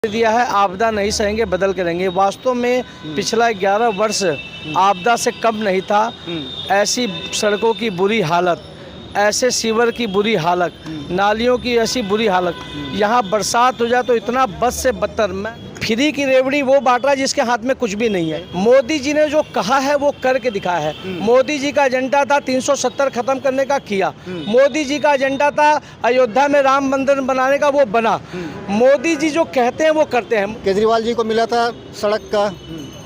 दिया है, आपदा नहीं सहेंगे बदल के रहेंगे। वास्तव में पिछला 11 वर्ष आपदा से कम नहीं था। ऐसी सड़कों की बुरी हालत, ऐसे सीवर की बुरी हालत, नालियों की ऐसी बुरी हालत, यहाँ बरसात हो जाए तो इतना बद से बदतर। मैं फ्री की रेवड़ी वो बांट रहा है जिसके हाथ में कुछ भी नहीं है। मोदी जी ने जो कहा है वो करके दिखाया है। मोदी जी का एजेंडा था 370 खत्म करने का, किया। मोदी जी का एजेंडा था अयोध्या में राम मंदिर बनाने का, वो बना। मोदी जी जो कहते हैं वो करते हैं। केजरीवाल जी को मिला था सड़क का,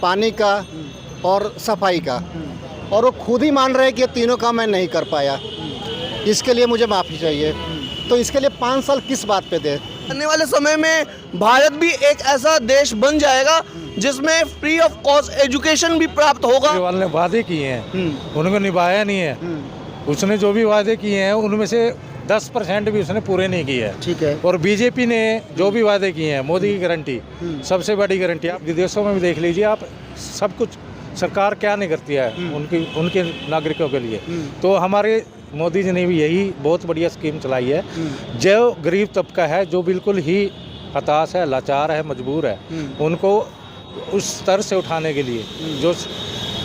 पानी का और सफाई का, और वो खुद ही मान रहे हैं कि ये तीनों काम मैं नहीं कर पाया, इसके लिए मुझे माफ़ी चाहिए। तो इसके लिए 5 साल किस बात पे दे? आने वाले समय में भारत भी एक ऐसा देश बन जाएगा जिसमें फ्री ऑफ कॉस्ट एजुकेशन भी प्राप्त होगा। केजरीवाल ने वादे किए हैं, उनको निभाया नहीं है। उसने जो भी वादे किए हैं उनमें से 10% भी उसने पूरे नहीं किए हैं। ठीक है। और बीजेपी ने जो भी वादे किए हैं, मोदी की गारंटी सबसे बड़ी गारंटी। आप विदेशों में भी देख लीजिए, आप सब कुछ सरकार क्या नहीं करती है उनके नागरिकों के लिए। तो हमारे मोदी जी ने भी यही बहुत बढ़िया स्कीम चलाई है। जो गरीब तबका है, जो बिल्कुल ही हताश है, लाचार है, मजबूर है, उनको उस स्तर से उठाने के लिए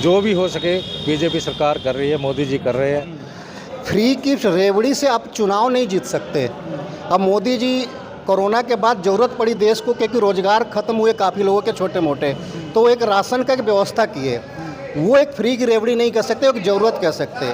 जो भी हो सके बीजेपी सरकार कर रही है, मोदी जी कर रहे हैं। फ्री की रेवड़ी से आप चुनाव नहीं जीत सकते। अब मोदी जी कोरोना के बाद ज़रूरत पड़ी देश को, क्योंकि रोज़गार ख़त्म हुए काफ़ी लोगों के छोटे मोटे, तो एक राशन का व्यवस्था किए। वो एक फ्री की रेवड़ी नहीं कर सकते, एक ज़रूरत कह सकते।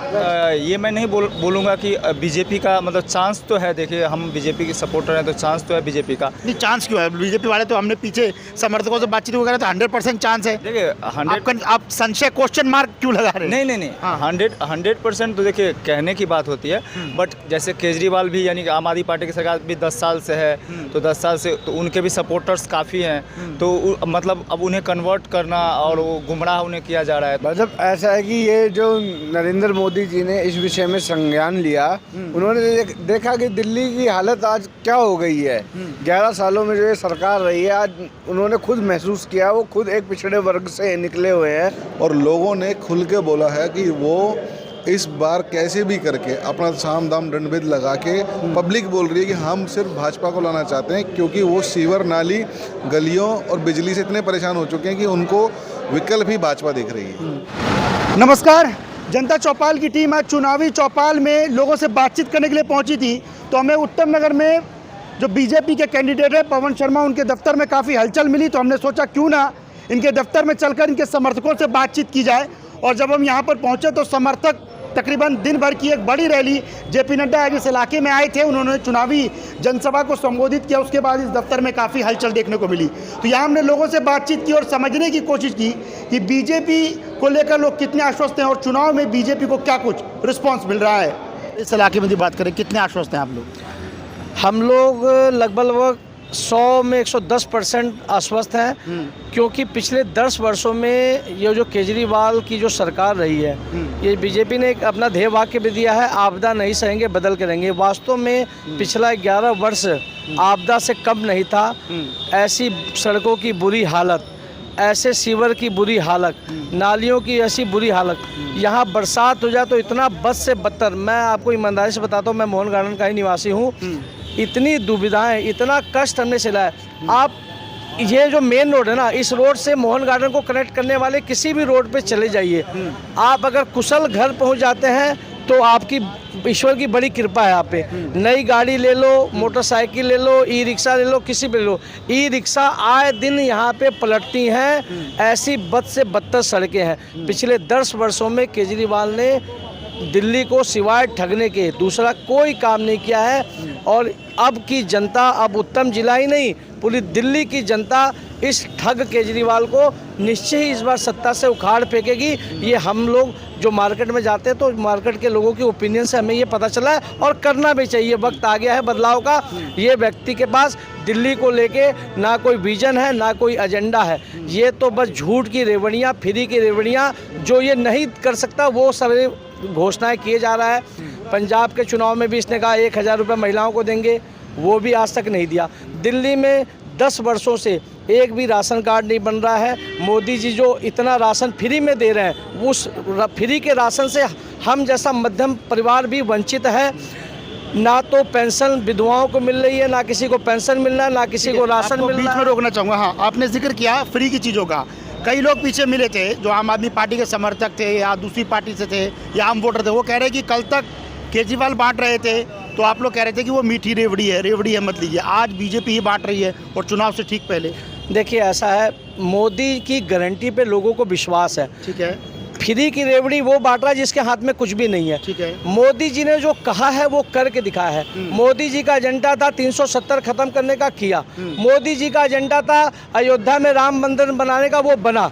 ये मैं नहीं बोलूँगा कि बीजेपी का मतलब चांस तो है। देखिए, हम बीजेपी के सपोर्टर हैं तो चांस तो है बीजेपी का। नहीं, चांस क्यों है? बीजेपी वाले तो हमने पीछे समर्थकों से बातचीत वगैरह तो 100% चांस है। देखिए, 100 आप संशय क्वेश्चन मार्क क्यों लगा रहे हैं? नहीं, 100% तो देखिए कहने की बात होती है। बट जैसे केजरीवाल भी, यानी कि आम आदमी पार्टी की सरकार भी 10 साल से है, तो 10 साल से तो उनके भी सपोर्टर्स काफ़ी हैं। तो मतलब अब उन्हें कन्वर्ट करना और वो गुमराह उन्हें किया जा रहा है। मतलब ऐसा है कि ये जो नरेंद्र मोदी जी ने इस विषय में संज्ञान लिया, उन्होंने देखा कि दिल्ली की हालत आज क्या हो गई है। 11 सालों में जो ये सरकार रही है, आज उन्होंने खुद महसूस किया। वो खुद एक पिछड़े वर्ग से निकले हुए हैं और लोगों ने खुल के बोला है कि वो इस बार कैसे भी करके अपना साम दाम दंड भेद लगा के, पब्लिक बोल रही है कि हम सिर्फ भाजपा को लाना चाहते हैं, क्योंकि वो सीवर, नाली, गलियों और बिजली से इतने परेशान हो चुके हैं कि उनको विकल्प ही भाजपा देख रही है। नमस्कार, जनता चौपाल की टीम आज चुनावी चौपाल में लोगों से बातचीत करने के लिए पहुंची थी। तो हमें उत्तम नगर में जो बीजेपी के कैंडिडेट है पवन शर्मा, उनके दफ्तर में काफ़ी हलचल मिली। तो हमने सोचा क्यों ना इनके दफ्तर में चलकर इनके समर्थकों से बातचीत की जाए। और जब हम यहाँ पर पहुँचे तो समर्थक तकरीबन दिन भर की एक बड़ी रैली, जेपी नड्डा इस इलाके में आए थे, उन्होंने चुनावी जनसभा को संबोधित किया। उसके बाद इस दफ्तर में काफ़ी हलचल देखने को मिली। तो यहाँ हमने लोगों से बातचीत की और समझने की कोशिश की कि बीजेपी को लेकर लोग कितने आश्वस्त हैं और चुनाव में बीजेपी को क्या कुछ रिस्पॉन्स मिल रहा है। इस इलाके में बात करें, कितने आश्वस्त हैं आप लोग? हम लोग लगभग 100 में 110% आश्वस्त हैं, क्योंकि पिछले 10 वर्षों में ये जो केजरीवाल की जो सरकार रही है, ये बीजेपी ने एक अपना ध्येय वाक्य भी दिया है, आपदा नहीं सहेंगे बदल के रहेंगे। वास्तव में पिछला 11 वर्ष आपदा से कम नहीं था। ऐसी सड़कों की बुरी हालत, ऐसे सीवर की बुरी हालत, नालियों की ऐसी बुरी हालत, यहाँ बरसात हो जाए तो इतना बद से बदतर। मैं आपको ईमानदारी से बताता हूँ, मैं मोहन गार्डन का ही निवासी हूँ। इतनी दुविधाएं, इतना कष्ट हमने झेला है। आप ये जो मेन रोड है ना, इस रोड से मोहन गार्डन को कनेक्ट करने वाले किसी भी रोड पे चले जाइए, आप अगर कुशल घर पहुंच जाते हैं तो आपकी ईश्वर की बड़ी कृपा है आप पे। नई गाड़ी ले लो, मोटरसाइकिल ले लो, ई रिक्शा ले लो, किसी पे ले लो, ई रिक्शा आए दिन यहाँ पे पलटती हैं। ऐसी बद से बदतर सड़कें हैं। पिछले 10 वर्षों में केजरीवाल ने दिल्ली को सिवाय ठगने के दूसरा कोई काम नहीं किया है। और अब की जनता, अब उत्तम जिला ही नहीं, पूरी दिल्ली की जनता इस ठग केजरीवाल को निश्चय ही इस बार सत्ता से उखाड़ फेंकेगी। ये हम लोग जो मार्केट में जाते हैं तो मार्केट के लोगों की ओपिनियन से हमें ये पता चला है, और करना भी चाहिए। वक्त आ गया है बदलाव का। ये व्यक्ति के पास दिल्ली को लेके ना कोई विजन है, ना कोई एजेंडा है। ये तो बस झूठ की रेवड़ियाँ, फ्री की रेवड़ियाँ, जो ये नहीं कर सकता वो सारे घोषणाएं किए जा रहा है। पंजाब के चुनाव में भी इसने कहा 1000 रुपये महिलाओं को देंगे, वो भी आज तक नहीं दिया। दिल्ली में 10 वर्षों से एक भी राशन कार्ड नहीं बन रहा है। मोदी जी जो इतना राशन फ्री में दे रहे हैं, उस फ्री के राशन से हम जैसा मध्यम परिवार भी वंचित है। ना तो पेंशन विधवाओं को मिल रही है, ना किसी को पेंशन मिल रहा है, ना किसी को राशन आपको मिल बीच रहा में है। रोकना चाहूँगा। हाँ, आपने जिक्र किया फ्री की चीज़ों का। कई लोग पीछे मिले थे जो आम आदमी पार्टी के समर्थक थे या दूसरी पार्टी से थे या आम वोटर थे, वो कह रहे कि कल तक केजरीवाल बांट रहे थे तो आप लोग कह रहे थे कि वो मीठी रेवड़ी है मत लीजिए। आज बीजेपी ही बांट रही है और चुनाव से ठीक पहले। देखिए ऐसा है, मोदी की गारंटी पे लोगों को विश्वास है। ठीक है, फ्री की रेवड़ी वो बांट रहा है जिसके हाथ में कुछ भी नहीं है। ठीक है। मोदी जी ने जो कहा है वो करके दिखाया है। मोदी जी का एजेंडा था 370 खत्म करने का, किया। मोदी जी का एजेंडा था अयोध्या में राम मंदिर बनाने का, वो बना।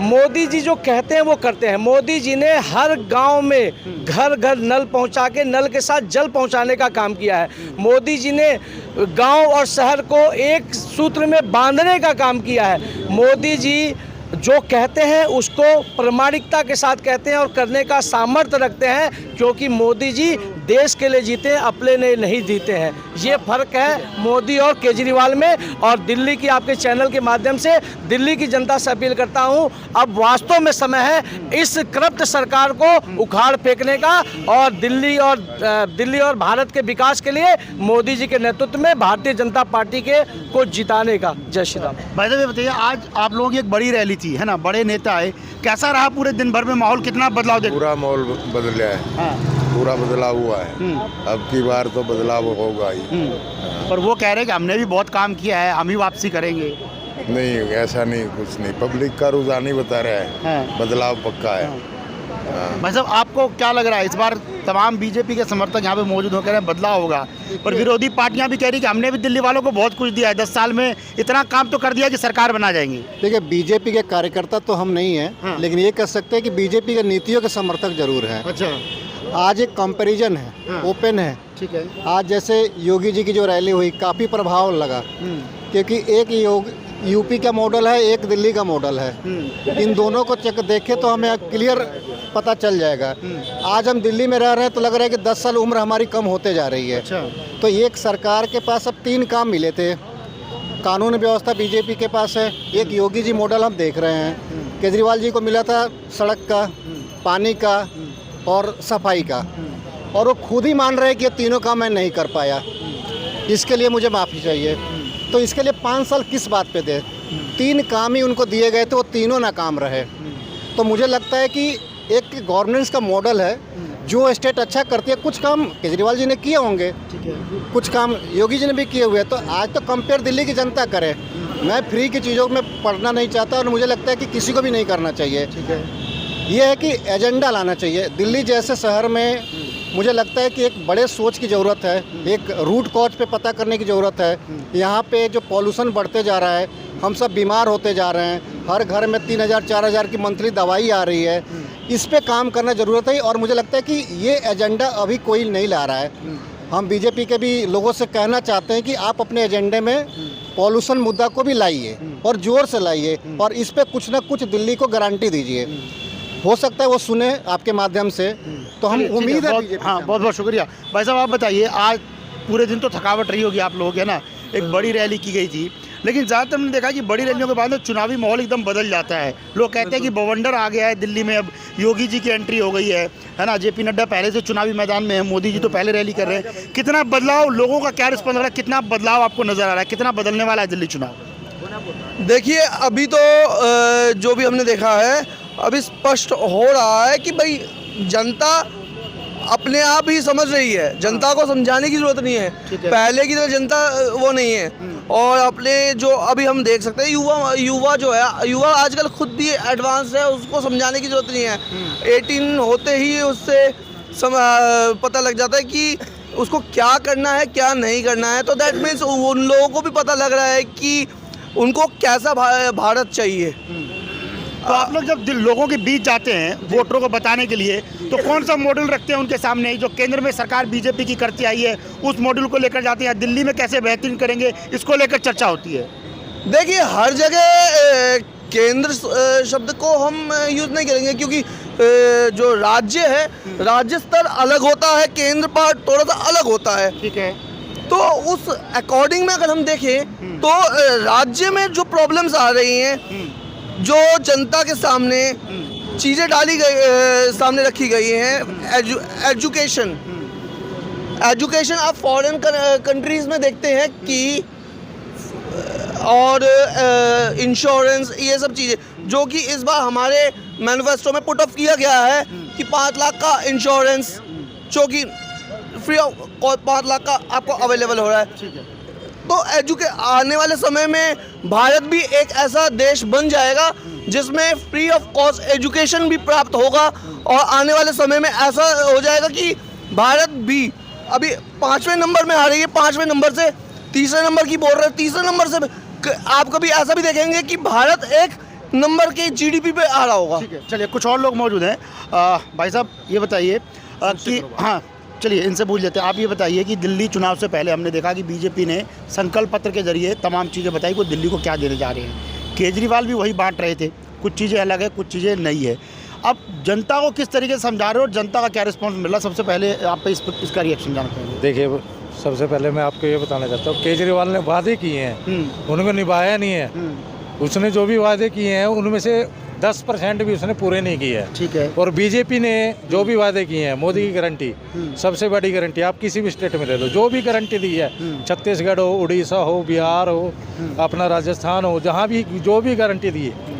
मोदी जी जो कहते हैं वो करते हैं। मोदी जी ने हर गांव में घर घर नल पहुंचा के नल के साथ जल पहुंचाने का काम किया है। मोदी जी ने गांव और शहर को एक सूत्र में बांधने का काम किया है। मोदी जी जो कहते हैं उसको प्रामाणिकता के साथ कहते हैं और करने का सामर्थ्य रखते हैं, क्योंकि मोदी जी देश के लिए जीते हैं, अपने लिए नहीं जीते हैं। ये फर्क है मोदी और केजरीवाल में। और दिल्ली की आपके चैनल के माध्यम से दिल्ली की जनता से अपील करता हूं, अब वास्तव में समय है इस करप्ट सरकार को उखाड़ फेंकने का और दिल्ली और भारत के विकास के लिए मोदी जी के नेतृत्व में भारतीय जनता पार्टी को जिताने का। जय श्री राम। भाई साहब ये बताइए, आज आप लोगों की एक बड़ी रैली थी, है ना, बड़े नेता आए, कैसा रहा पूरे दिन भर में माहौल, कितना बदलाव देखा? पूरा माहौल बदला है। हाँ। पूरा बदलाव हुआ है। अब की बार तो बदलाव होगा ही। पर वो कह रहे हैं कि हमने भी बहुत काम किया है, हम ही वापसी करेंगे। नहीं, ऐसा नहीं, कुछ नहीं। पब्लिक का रुझान ही बता रहा है। हाँ। बदलाव पक्का है। भाई साहब आपको क्या लग रहा है, इस बार तमाम बीजेपी के समर्थक यहाँ पे मौजूद होकर रहे हैं बदलाव होगा, पर विरोधी पार्टियां भी कह रही कि हमने भी दिल्ली वालों को बहुत कुछ दिया है, 10 साल में इतना काम तो कर दिया कि सरकार बना जाएंगी। देखिए, बीजेपी के कार्यकर्ता तो हम नहीं हैं, हाँ। लेकिन ये कह सकते हैं कि बीजेपी के नीतियों के समर्थक जरूर हैं। अच्छा, आज एक कंपैरिजन है, हाँ। ओपन है। ठीक है। आज जैसे योगी जी की जो रैली हुई काफ़ी प्रभाव लगा, क्योंकि एक यूपी का मॉडल है, एक दिल्ली का मॉडल है। इन दोनों को चेक देखे तो हमें क्लियर पता चल जाएगा। आज हम दिल्ली में रह रहे हैं तो लग रहा है कि 10 साल उम्र हमारी कम होते जा रही है। अच्छा। तो एक सरकार के पास अब 3 काम मिले थे। कानून व्यवस्था बीजेपी के पास है, एक योगी जी मॉडल हम देख रहे हैं, केजरीवाल जी को मिला था सड़क का, पानी का और सफाई का, और वो खुद ही मान रहे हैं कि ये तीनों काम मैं नहीं कर पाया, इसके लिए मुझे माफ़ी चाहिए। तो इसके लिए 5 साल किस बात पे दे? 3 काम ही उनको दिए गए थे, वो तीनों नाकाम रहे। तो मुझे लगता है कि एक गवर्नेंस का मॉडल है, जो स्टेट अच्छा करती है। कुछ काम केजरीवाल जी ने किए होंगे, कुछ काम योगी जी ने भी किए हुए हैं। तो आज तो कंपेयर दिल्ली की जनता करे। मैं फ्री की चीज़ों में पढ़ना नहीं चाहता और मुझे लगता है कि किसी को भी नहीं करना चाहिए। ये है कि एजेंडा लाना चाहिए। दिल्ली जैसे शहर में मुझे लगता है कि एक बड़े सोच की ज़रूरत है, एक रूट कॉज पे पता करने की ज़रूरत है। यहाँ पे जो पॉल्यूशन बढ़ते जा रहा है, हम सब बीमार होते जा रहे हैं, हर घर में 3000-4000 की मंथली दवाई आ रही है, इस पे काम करना ज़रूरत है। और मुझे लगता है कि ये एजेंडा अभी कोई नहीं ला रहा है। हम बीजेपी के भी लोगों से कहना चाहते हैं कि आप अपने एजेंडे में पॉल्यूशन मुद्दा को भी लाइए और ज़ोर से लाइए, और इस पर कुछ ना कुछ दिल्ली को गारंटी दीजिए। हो सकता है वो सुने आपके माध्यम से, तो हम उम्मीद है बीजेपी से। हाँ, बहुत बहुत शुक्रिया। भाई साहब आप बताइए, आज पूरे दिन तो थकावट रही होगी आप लोगों की, है ना, एक बड़ी रैली की गई थी, लेकिन ज़्यादातर हमने देखा कि बड़ी रैलियों के बाद में चुनावी माहौल एकदम बदल जाता है। लोग कहते हैं कि बवंडर आ गया है दिल्ली में, अब योगी जी की एंट्री हो गई है ना, जेपी नड्डा पहले से चुनावी मैदान में है, मोदी जी तो पहले रैली कर रहे हैं। कितना बदलाव, लोगों का क्या रिस्पॉन्स रहा है, कितना बदलाव आपको नज़र आ रहा है, कितना बदलने वाला है दिल्ली चुनाव? देखिए अभी तो जो भी हमने देखा है, अभी स्पष्ट हो रहा है कि भाई जनता अपने आप ही समझ रही है, जनता को समझाने की जरूरत नहीं है। पहले की तरह जनता वो नहीं है। और अपने जो अभी हम देख सकते हैं, युवा जो है, युवा आजकल खुद भी एडवांस है, उसको समझाने की जरूरत नहीं है। 18 होते ही उससे पता लग जाता है कि उसको क्या करना है, क्या नहीं करना है। तो दैट मीन्स उन लोगों को भी पता लग रहा है कि उनको कैसा भारत चाहिए। तो आप लोग जब लोगों के बीच जाते हैं वोटरों को बताने के लिए, तो कौन सा मॉडल रखते हैं उनके सामने? जो केंद्र में सरकार बीजेपी की करती आई है, उस मॉडल को लेकर जाते हैं। दिल्ली में कैसे बेहतरीन करेंगे, इसको लेकर चर्चा होती है। देखिए हर जगह केंद्र शब्द को हम यूज़ नहीं करेंगे, क्योंकि जो राज्य है, राज्य स्तर अलग होता है, केंद्र पर थोड़ा सा अलग होता है। ठीक है। तो उस अकॉर्डिंग में अगर हम देखें तो राज्य में जो प्रॉब्लम्स आ रही हैं, जो जनता के सामने चीज़ें डाली गई, सामने रखी गई हैं, एजुकेशन, एजुकेशन आप फॉरेन कंट्रीज़ में देखते हैं कि और इंश्योरेंस, ये सब चीज़ें जो कि इस बार हमारे मैनिफेस्टो में पुट ऑफ किया गया है कि 5 लाख का इंश्योरेंस जो कि फ्री ऑफ 5 लाख का आपको अवेलेबल हो रहा है। तो आने वाले समय में भारत भी एक ऐसा देश बन जाएगा जिसमें फ्री ऑफ कॉस्ट एजुकेशन भी प्राप्त होगा, और आने वाले समय में ऐसा हो जाएगा कि भारत भी अभी 5वें नंबर में आ रही है, 5वें नंबर से 3रे नंबर की बोल रहे हैं, 3रे नंबर से आप कभी ऐसा भी देखेंगे कि भारत 1 नंबर के जीडीपी पे आ रहा होगा। ठीक है, चलिए कुछ और लोग मौजूद हैं। भाई साहब ये बताइए कि हाँ चलिए इनसे पूछ लेते हैं। आप ये बताइए कि दिल्ली चुनाव से पहले हमने देखा कि बीजेपी ने संकल्प पत्र के जरिए तमाम चीज़ें बताई कि वो दिल्ली को क्या देने जा रहे हैं। केजरीवाल भी वही बांट रहे थे, कुछ चीज़ें अलग है, कुछ चीज़ें नहीं है। अब जनता को किस तरीके से समझा रहे हो और जनता का क्या रिस्पॉन्स मिला? सबसे पहले आप इसका रिएक्शन जानना चाहेंगे। देखिए, सबसे पहले मैं आपको ये बताना चाहता हूँ, केजरीवाल ने वादे किए हैं, उनको निभाया नहीं है। उसने जो भी वादे किए हैं उनमें से 10% भी उसने पूरे नहीं किए हैं। ठीक है। और बीजेपी ने जो भी वादे किए हैं, मोदी की गारंटी सबसे बड़ी गारंटी आप किसी भी स्टेट में ले लो, जो भी गारंटी दी है, छत्तीसगढ़ हो, उड़ीसा हो, बिहार हो, अपना राजस्थान हो, जहाँ भी जो भी गारंटी दी है,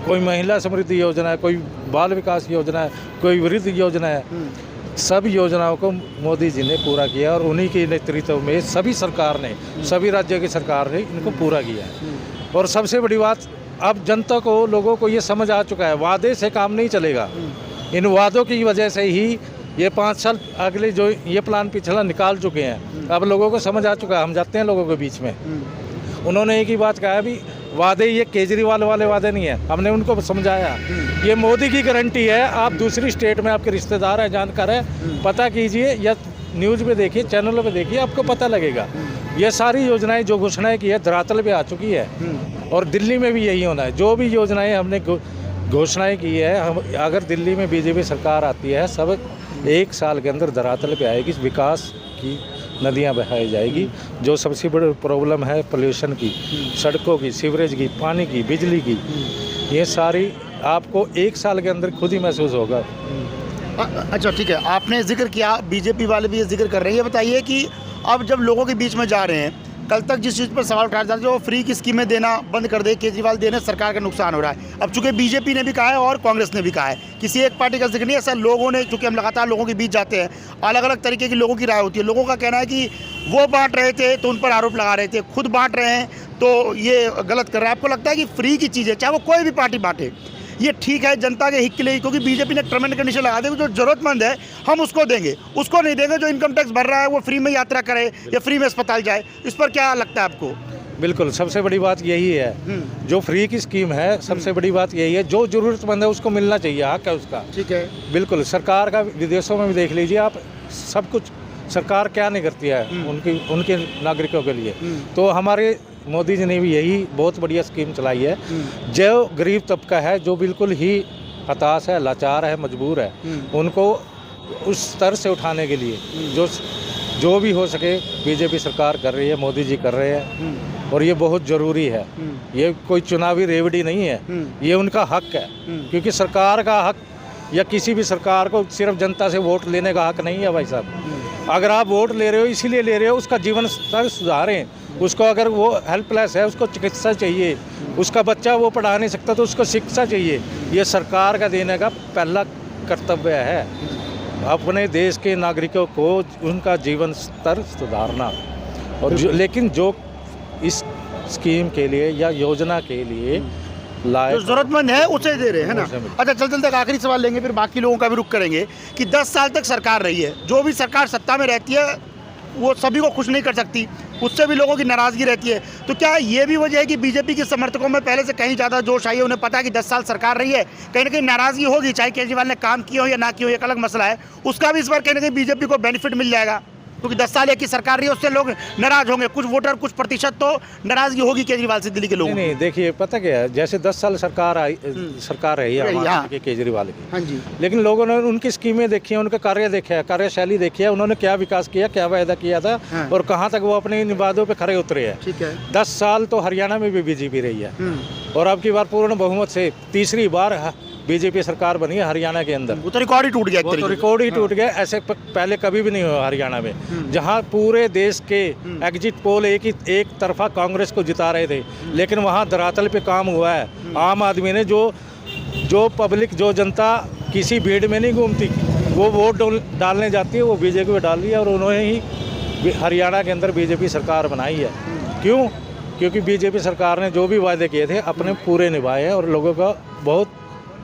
कोई महिला समृद्धि योजना है, कोई बाल विकास योजना है, कोई वृद्ध योजना है, सब योजनाओं को मोदी जी ने पूरा किया और उन्हीं के नेतृत्व में सभी सरकार ने, सभी राज्यों की सरकार ने इनको पूरा किया है। और सबसे बड़ी बात, अब जनता को, लोगों को ये समझ आ चुका है, वादे से काम नहीं चलेगा। इन वादों की वजह से ही ये 5 साल अगले जो ये प्लान पिछला निकाल चुके हैं, अब लोगों को समझ आ चुका है। हम जाते हैं लोगों के बीच में, उन्होंने एक ही बात कहा है, भी वादे ये केजरीवाल वाले वादे नहीं है। हमने उनको समझाया ये मोदी की गारंटी है। आप दूसरी स्टेट में आपके रिश्तेदार हैं, जानकार है, पता कीजिए या न्यूज़ पे देखिए, चैनलों पे देखिए, आपको पता लगेगा। ये सारी योजनाएं जो घोषणाएं की है धरातल पे आ चुकी है, और दिल्ली में भी यही होना है। जो भी योजनाएं हमने घोषणाएं की है, हम अगर दिल्ली में बीजेपी सरकार आती है, सब 1 साल के अंदर धरातल पे आएगी। विकास की नदियां बहाई जाएगी। जो सबसे बड़ी प्रॉब्लम है पोल्यूशन की, सड़कों की, सीवरेज की, पानी की, बिजली की, ये सारी आपको 1 साल के अंदर खुद ही महसूस होगा। अच्छा ठीक है, आपने जिक्र किया, बीजेपी वाले भी ये जिक्र कर रहे हैं। ये बताइए कि अब जब लोगों के बीच में जा रहे हैं, कल तक जिस चीज़ पर सवाल उठाया जाता है, जो फ्री की स्कीमें देना बंद कर दे केजरीवाल, देने सरकार का नुकसान हो रहा है। अब चूंकि बीजेपी ने भी कहा है और कांग्रेस ने भी कहा है, किसी एक पार्टी का जिक्र नहीं, ऐसा लोगों ने, चूंकि हम लगातार लोगों के बीच जाते हैं, अलग अलग तरीके की लोगों की राय होती है। लोगों का कहना है कि वो बांट रहे थे तो उन पर आरोप लगा रहे थे, खुद बांट रहे हैं तो ये गलत कर रहा है। आपको लगता है कि फ्री की चीज़ें, चाहे वो कोई भी पार्टी बांटे, ये ठीक है जनता के हित के लिए? क्योंकि बीजेपी ने टर्म एंड कंडीशन लगा दी, जो जरूरतमंद है हम उसको देंगे, उसको नहीं देंगे। जो इनकम टैक्स भर रहा है वो फ्री में यात्रा करे या फ्री में अस्पताल जाए। इस पर क्या लगता है आपको? बिल्कुल, सबसे बड़ी बात यही है, जो फ्री की स्कीम है, सबसे बड़ी बात यही है, जो ज़रूरतमंद है उसको मिलना चाहिए, हक है उसका। ठीक है, बिल्कुल। सरकार का विदेशों में भी देख लीजिए आप, सब कुछ सरकार क्या नहीं करती है उनके नागरिकों के लिए। तो हमारे मोदी जी ने भी यही बहुत बढ़िया स्कीम चलाई है। जो गरीब तबका है, जो बिल्कुल ही हताश है, लाचार है, मजबूर है, उनको उस स्तर से उठाने के लिए जो भी हो सके बीजेपी सरकार कर रही है, मोदी जी कर रहे हैं, और ये बहुत ज़रूरी है। ये कोई चुनावी रेवड़ी नहीं है, ये उनका हक है। क्योंकि सरकार का हक, या किसी भी सरकार को सिर्फ जनता से वोट लेने का हक नहीं है भाई साहब। अगर आप वोट ले रहे हो, इसीलिए ले रहे हो उसका जीवन स्तर सुधारें, उसको, अगर वो हेल्पलेस है उसको चिकित्सा चाहिए, उसका बच्चा वो पढ़ा नहीं सकता तो उसको शिक्षा चाहिए। ये सरकार का देने का पहला कर्तव्य है, अपने देश के नागरिकों को उनका जीवन स्तर सुधारना। और लेकिन जो इस स्कीम के लिए या योजना के लिए जो जरूरतमंद है उसे दे रहे हैं ना। अच्छा, चलते तक आखिरी सवाल लेंगे, फिर बाकी लोगों का भी रुख करेंगे कि 10 साल तक सरकार रही है, जो भी सरकार सत्ता में रहती है वो सभी को खुश नहीं कर सकती, उससे भी लोगों की नाराज़गी रहती है। तो क्या ये भी वजह है कि बीजेपी के समर्थकों में पहले से कहीं ज़्यादा जोश आई है? उन्हें पता है कि 10 साल सरकार रही है, कहीं ना कहीं नाराज़गी होगी, चाहे केजरीवाल ने काम किया हो या ना किया हो, एक अलग मसला है, उसका भी इस बार कहीं ना कहीं बीजेपी को बेनिफिट मिल जाएगा, क्योंकि 10 साल एक की सरकार रही है, उससे लोग नाराज होंगे, कुछ वोटर, कुछ प्रतिशत तो नाराजगी होगी केजरीवाल से, दिल्ली के लोग। नहीं, देखिए पता क्या है, जैसे 10 साल सरकार रही है हमारे केजरीवाल की। हाँ जी। लेकिन लोगों ने उनकी स्कीमें देखी हैं, उनका कार्य देखा है, कार्यशैली देखी है, उन्होंने क्या विकास किया, क्या वायदा किया था, और कहाँ तक वो अपने इन वादों पे खरे उतरे हैं। ठीक है। 10 साल तो हरियाणा में भी बीजेपी रही है, और अब की बार पूर्ण बहुमत से तीसरी बार बीजेपी सरकार बनी है हरियाणा के अंदर। वो तो रिकॉर्ड ही टूट गया एक वो तो तरीके से। रिकॉर्ड ही टूट गया, ऐसे पहले कभी भी नहीं हुआ हरियाणा में, जहां पूरे देश के एग्जिट पोल एक तरफा कांग्रेस को जिता रहे थे, लेकिन वहां धरातल पे काम हुआ है। आम आदमी ने जो पब्लिक, जो जनता किसी भीड़ में नहीं घूमती, वो वोट डालने जाती है, वो बीजेपी को डाल रही है, और उन्होंने ही हरियाणा के अंदर बीजेपी सरकार बनाई है। क्यों? क्योंकि बीजेपी सरकार ने जो भी वायदे किए थे अपने पूरे निभाए हैं और लोगों का बहुत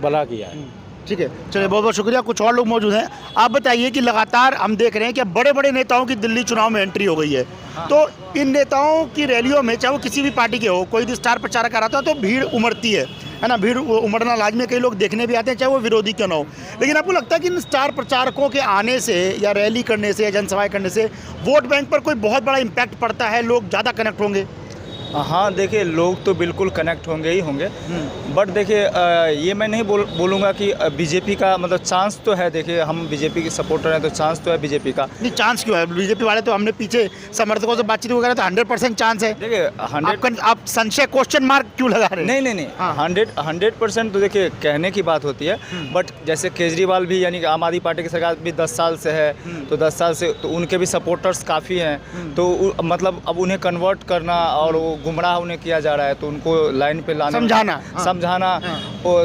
भला किया है। ठीक है, चलिए बहुत बहुत शुक्रिया। कुछ और लोग मौजूद हैं। आप बताइए कि लगातार हम देख रहे हैं कि बड़े बड़े नेताओं की दिल्ली चुनाव में एंट्री हो गई है, तो इन नेताओं की रैलियों में, चाहे वो किसी भी पार्टी के हो, कोई भी स्टार प्रचारक आ रहा था तो भीड़ उमड़ती है ना। भीड़ उमड़ना लाजमी है, कई लोग देखने भी आते हैं, चाहे वो विरोधी क्यों ना हो। लेकिन आपको लगता है कि इन स्टार प्रचारकों के आने से या रैली करने से या जनसभाएं करने से वोट बैंक पर कोई बहुत बड़ा इम्पैक्ट पड़ता है, लोग ज़्यादा कनेक्ट होंगे? हाँ देखिए, लोग तो बिल्कुल कनेक्ट होंगे ही होंगे, बट देखिए ये मैं नहीं बोलूँगा कि बीजेपी का मतलब चांस तो है। देखिए हम बीजेपी के सपोर्टर हैं तो चांस तो है बीजेपी का। नहीं, चांस क्यों है? बीजेपी वाले तो, हमने पीछे समर्थकों से बातचीत वगैरह, तो 100% चांस है। देखिए 100, आप संशय क्वेश्चन मार्क क्यों लगा रहे हैं? नहीं 100% तो देखिए कहने की बात होती है, बट जैसे केजरीवाल भी, यानी कि आम आदमी पार्टी की सरकार भी 10 साल से है, तो 10 साल से तो उनके भी सपोर्टर्स काफ़ी हैं, तो मतलब अब उन्हें कन्वर्ट करना और गुमराह उन्हें किया जा रहा है, तो उनको लाइन पे लाना,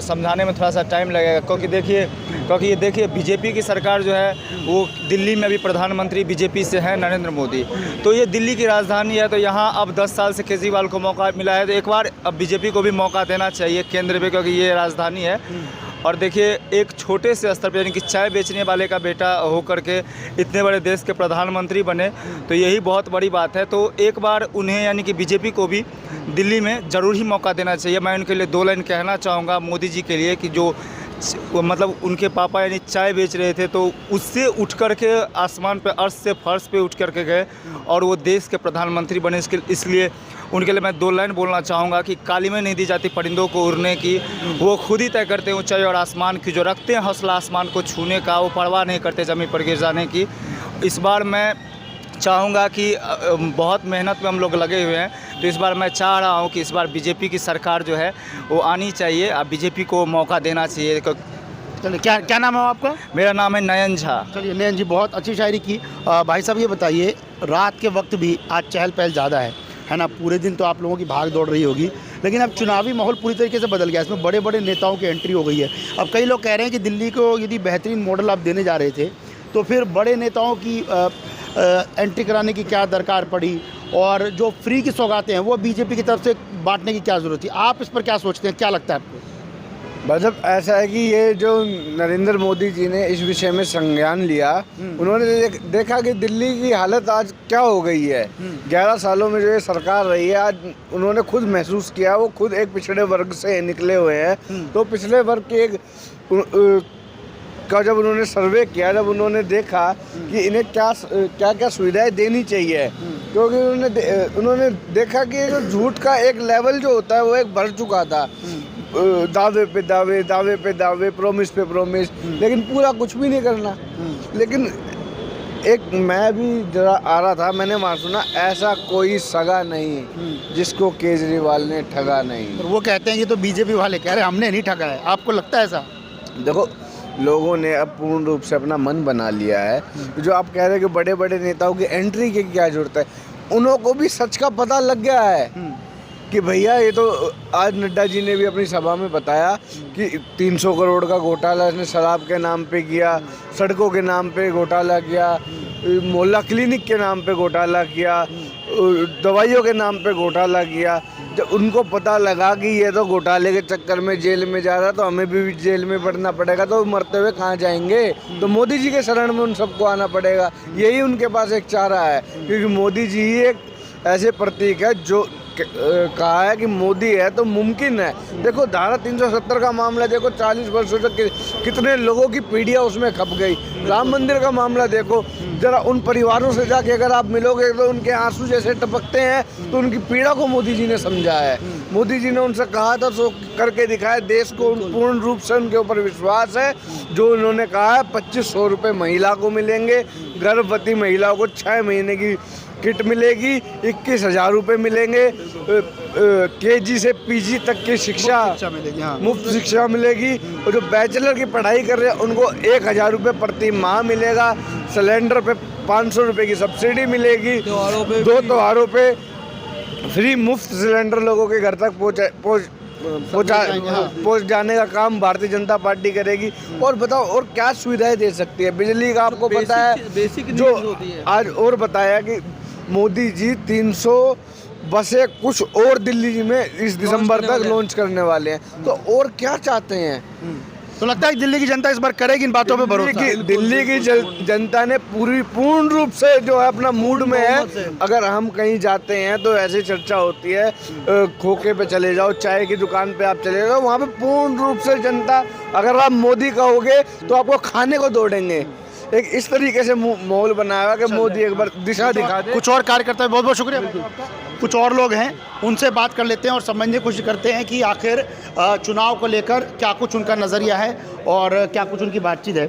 समझाने में थोड़ा सा टाइम लगेगा। क्योंकि ये देखिए बीजेपी की सरकार जो है वो दिल्ली में भी प्रधानमंत्री बीजेपी से हैं, नरेंद्र मोदी, तो ये दिल्ली की राजधानी है, तो यहाँ अब 10 साल से केजरीवाल को मौका मिला है, तो एक बार अब बीजेपी को भी मौका देना चाहिए केंद्र में, क्योंकि ये राजधानी है। और देखिए एक छोटे से स्तर पर, यानी कि चाय बेचने वाले का बेटा होकर के इतने बड़े देश के प्रधानमंत्री बने, तो यही बहुत बड़ी बात है। तो एक बार उन्हें, यानी कि बीजेपी को भी दिल्ली में ज़रूर ही मौका देना चाहिए। मैं उनके लिए 2 लाइन कहना चाहूँगा मोदी जी के लिए, कि जो मतलब उनके पापा यानी चाय बेच रहे थे, तो उससे उठ कर के आसमान पे, अर्श से फर्श पे उठ कर के गए और वो देश के प्रधानमंत्री बने। इसलिए उनके लिए मैं 2 लाइन बोलना चाहूँगा कि कालीमें नहीं दी जाती परिंदों को उड़ने की, वो खुद ही तय करते हैं ऊंचाई और आसमान की, जो रखते हैं हौसला आसमान को छूने का, वो परवाह नहीं करते ज़मीन पर गिर जाने की। इस बार मैं चाहूँगा कि बहुत मेहनत में हम लोग लगे हुए हैं, तो इस बार मैं चाह रहा हूँ कि इस बार बीजेपी की सरकार जो है वो आनी चाहिए, अब बीजेपी को मौका देना चाहिए। चलिए, क्या नाम है आपका? मेरा नाम है नयन झा। चलिए नयन जी, बहुत अच्छी शायरी की। भाई साहब ये बताइए, रात के वक्त भी आज चहल पहल ज़्यादा है ना? पूरे दिन तो आप लोगों की भाग दौड़ रही होगी, लेकिन अब चुनावी माहौल पूरी तरीके से बदल गया, इसमें बड़े बड़े नेताओं की एंट्री हो गई है। अब कई लोग कह रहे हैं कि दिल्ली को यदि बेहतरीन मॉडल आप देने जा रहे थे, तो फिर बड़े नेताओं की एंट्री कराने की क्या दरकार पड़ी, और जो फ्री की सौगातें हैं वो बीजेपी की तरफ से बांटने की क्या ज़रूरत थी? आप इस पर क्या सोचते हैं, क्या लगता है आपको? मतलब ऐसा है कि ये जो नरेंद्र मोदी जी ने इस विषय में संज्ञान लिया, उन्होंने देखा कि दिल्ली की हालत आज क्या हो गई है। 11 सालों में जो ये सरकार रही है, आज उन्होंने खुद महसूस किया, वो खुद एक पिछड़े वर्ग से निकले हुए हैं, तो पिछड़े वर्ग के एक का जब उन्होंने सर्वे किया, जब उन्होंने देखा कि इन्हें क्या सुविधाएं देनी चाहिए, क्योंकि उन्होंने देखा कि जो झूठ का एक लेवल जो होता है वो एक बढ़ चुका था, दावे पे दावे, प्रॉमिस पे प्रॉमिस, लेकिन पूरा कुछ भी नहीं करना। लेकिन एक मैं भी जरा आ रहा था, मैंने वहाँ सुना, ऐसा कोई सगा नहीं जिसको केजरीवाल ने ठगा नहीं। वो कहते हैं कि तो बीजेपी वाले कह रहे हैं हमने नहीं ठगा है, आपको लगता है ऐसा? देखो, लोगों ने अब पूर्ण रूप से अपना मन बना लिया है। जो आप कह रहे हैं कि बड़े बड़े नेताओं की एंट्री की क्या जरूरत है, उन्हों को भी सच का पता लग गया है कि भैया ये तो, आज नड्डा जी ने भी अपनी सभा में बताया कि 300 करोड़ का घोटाला इसने शराब के नाम पे किया, सड़कों के नाम पे घोटाला किया, मोहल्ला क्लिनिक के नाम पे घोटाला किया, दवाइयों के नाम पे घोटाला किया। जब उनको पता लगा कि ये तो घोटाले के चक्कर में जेल में जा रहा, तो हमें भी जेल में पड़ना पड़ेगा, तो मरते हुए कहाँ जाएंगे? तो मोदी जी के शरण में उन सबको आना पड़ेगा। यही उनके पास एक चारा है, क्योंकि मोदी जी ही एक ऐसे प्रतीक है जो कहा है कि मोदी है तो मुमकिन है। देखो धारा 370 का मामला देखो, 40 वर्षों तक कितने लोगों की पीढ़ियाँ उसमें खप गई। राम मंदिर का मामला देखो, जरा उन परिवारों से जाके अगर आप मिलोगे तो उनके आंसू जैसे टपकते हैं, तो उनकी पीड़ा को मोदी जी ने समझा है। मोदी जी ने उनसे कहा था तो करके दिखाया। देश को पूर्ण रूप से उनके ऊपर विश्वास है। जो उन्होंने कहा है 2500 रुपये महिला को मिलेंगे, गर्भवती महिलाओं को 6 महीने की किट मिलेगी, 21,000 रुपये मिलेंगे, केजी से पीजी तक की शिक्षा मिलेगी। हाँ, मुफ्त शिक्षा मिलेगी, और जो बैचलर की पढ़ाई कर रहे हैं उनको 1,000 रुपये प्रति माह मिलेगा। सिलेंडर पे 500 रुपये की सब्सिडी मिलेगी। दो त्योहारों पे फ्री मुफ्त सिलेंडर लोगों के घर तक पहुंच जाने का काम भारतीय जनता पार्टी करेगी। और बताओ और क्या सुविधाएं दे सकती है? बिजली का आपको पता है जो आज और बताया कि मोदी जी 300 बसें कुछ और दिल्ली में इस दिसंबर तक लॉन्च करने वाले हैं। तो और क्या चाहते हैं? तो लगता है कि दिल्ली की जनता इस बार करेगी इन बातों पे भरोसा? दिल्ली की जनता ने पूर्ण रूप से जो है अपना मूड में है। अगर हम कहीं जाते हैं तो ऐसी चर्चा होती है, खोखे पे चले जाओ, चाय की दुकान पे आप चले जाओ, वहाँ पे पूर्ण रूप से जनता, अगर आप मोदी कहोगे तो आपको खाने को दौड़ेंगे। एक इस तरीके से माहौल बनाया कि मोदी एक बार दिशा दिखा दे। कुछ और कार्यकर्ता, बहुत बहुत शुक्रिया। कुछ और लोग हैं, उनसे बात कर लेते हैं और समझने की कोशिश करते हैं कि आखिर चुनाव को लेकर क्या कुछ उनका नज़रिया है और क्या कुछ उनकी बातचीत है।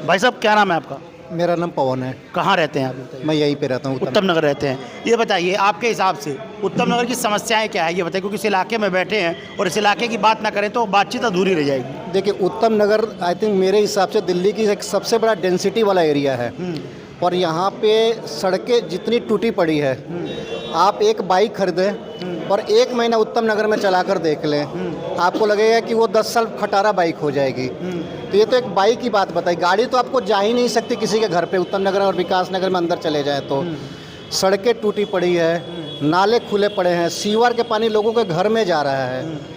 भाई साहब, क्या नाम है आपका? मेरा नाम पवन है। कहाँ रहते हैं आप? मैं यहीं पे रहता हूँ, उत्तम नगर रहते हैं। ये बताइए आपके हिसाब से उत्तम नगर की समस्याएं क्या है, ये बताइए, क्योंकि इस इलाके में बैठे हैं और इस इलाके की बात ना करें तो बातचीत अधूरी रह जाएगी। देखिए, उत्तम नगर आई थिंक मेरे हिसाब से दिल्ली की एक सबसे बड़ा डेंसिटी वाला एरिया है। और यहाँ पे सड़कें जितनी टूटी पड़ी है, आप एक बाइक खरीदें और 1 महीना उत्तम नगर में चलाकर देख लें, आपको लगेगा कि वो 10 साल खटारा बाइक हो जाएगी। तो ये तो एक बाइक की बात बताई, गाड़ी तो आपको जा ही नहीं सकती किसी के घर पे उत्तम नगर और विकास नगर में अंदर चले जाए तो। सड़कें टूटी पड़ी है, नाले खुले पड़े हैं, सीवर के पानी लोगों के घर में जा रहा है।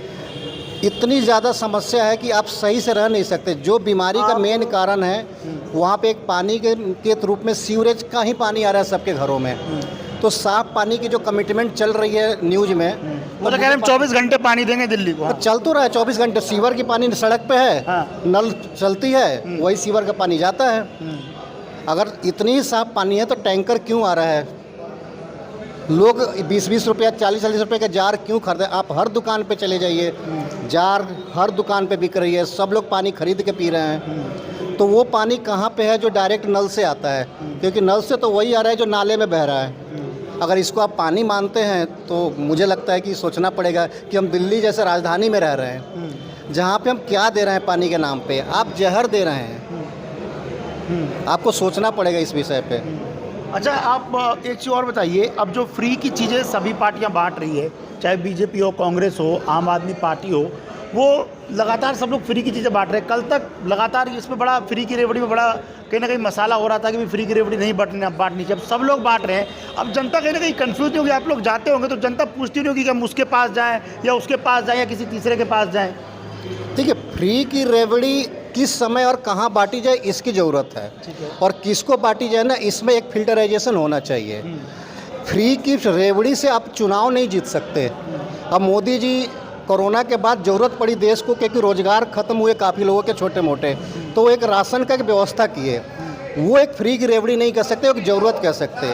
इतनी ज़्यादा समस्या है कि आप सही से रह नहीं सकते। जो बीमारी का मेन कारण है, वहाँ पे एक पानी के रूप में सीवरेज का ही पानी आ रहा है सबके घरों में। तो साफ पानी की जो कमिटमेंट चल रही है न्यूज़ में, वो तो कह रहे हैं 24 घंटे पानी देंगे दिल्ली को। तो चल तो रहा है 24 घंटे, सीवर की पानी सड़क पे है। हाँ। नल चलती है, वही सीवर का पानी जाता है। अगर इतनी ही साफ पानी है तो टैंकर क्यों आ रहा है? लोग 20-20 रुपया, 40-40 रुपये का जार क्यों खरीदें? आप हर दुकान पे चले जाइए, जार हर दुकान पे बिक रही है, सब लोग पानी खरीद के पी रहे हैं। तो वो पानी कहाँ पे है जो डायरेक्ट नल से आता है? क्योंकि नल से तो वही आ रहा है जो नाले में बह रहा है। अगर इसको आप पानी मानते हैं तो मुझे लगता है कि सोचना पड़ेगा कि हम दिल्ली जैसे राजधानी में रह रहे हैं, जहाँ पे हम क्या दे रहे हैं पानी के नाम पे। आप जहर दे रहे हैं। आपको सोचना पड़ेगा इस विषय पे। अच्छा, आप एक चीज़ और बताइए, अब जो फ्री की चीज़ें सभी पार्टियां बांट रही है, चाहे बीजेपी हो, कांग्रेस हो, आम आदमी पार्टी हो, वो लगातार सब लोग फ्री की चीज़ें बांट रहे हैं। कल तक लगातार इसमें बड़ा फ्री की रेवड़ी में बड़ा कहीं ना कहीं मसाला हो रहा था कि भी फ्री की रेवड़ी नहीं बांटनी चाहिए। अब सब लोग बांट रहे हैं, अब जनता कहीं ना कहीं कन्फ्यूज नहीं होगी। आप लोग जाते होंगे तो जनता पूछती नहीं होगी कि हम उसके पास जाएँ या उसके पास जाएँ या किसी तीसरे के पास जाएँ। ठीक है, फ्री की रेवड़ी किस समय और कहाँ बांटी जाए इसकी ज़रूरत है, और किसको बांटी जाए ना, इसमें एक फिल्टराइजेशन होना चाहिए। फ्री की रेवड़ी से आप चुनाव नहीं जीत सकते। अब मोदी जी कोरोना के बाद ज़रूरत पड़ी देश को, क्योंकि रोज़गार ख़त्म हुए काफ़ी लोगों के छोटे मोटे, तो वो एक राशन का एक व्यवस्था किए। वो एक फ्री की रेवड़ी नहीं कह सकते, एक ज़रूरत कह सकते।